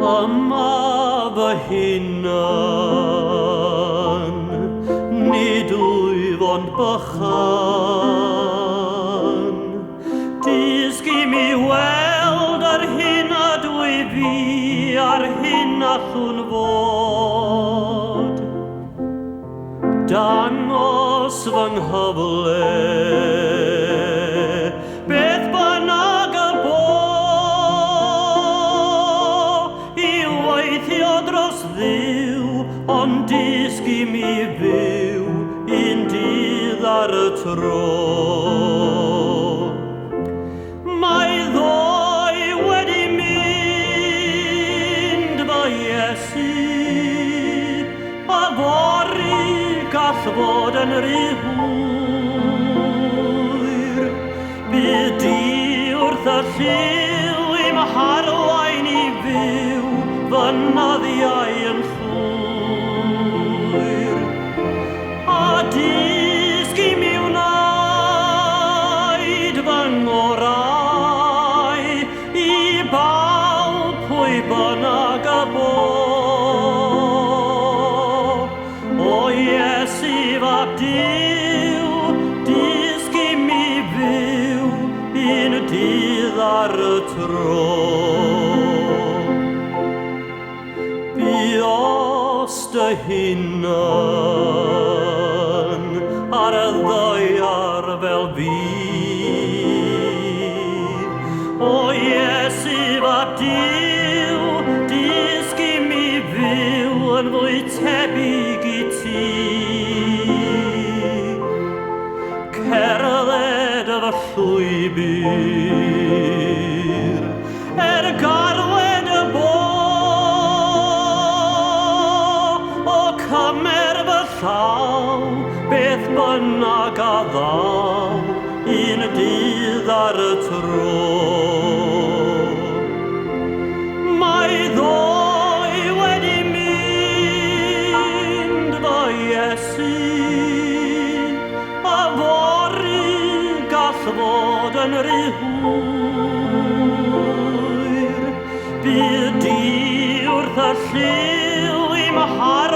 Yma fy hunan, nid wyf ond bychan. Dysgu mi weld ar hyn a dwi fi, ar hyn allwn fod. Dangos fy nghyfle, beth bynnag y bo, i weithio dros ddiw, ond dysgu mi fyw un dydd ar y tro. Mae ddoi wedi mynd fy Iesu, a fori gall fod yn rhy hwyr. Bydd di wrth y lliw i'm harwain i fyw, fy nyddiau yn llwyr. A dysgu mi wneud fy ngorau i bawb pwy bynnag y bo. O Iesu fab Duw, dysgu mi fyw un dydd ar y tro. Buos dy hunan ar y ddaear fel fi. O Iesu fab Duw, dysgu mi fyw yn fwy tebyg i ti. Cerdded fy llwybr, garwed y bo, o cymer fy llaw, beth bynnag a ddaw, un dydd ar y tro. Mae ddoi wedi mynd fy Iesu, a fori gall fod yn rhy hwyr. Bydd di wrth y lliw i'm har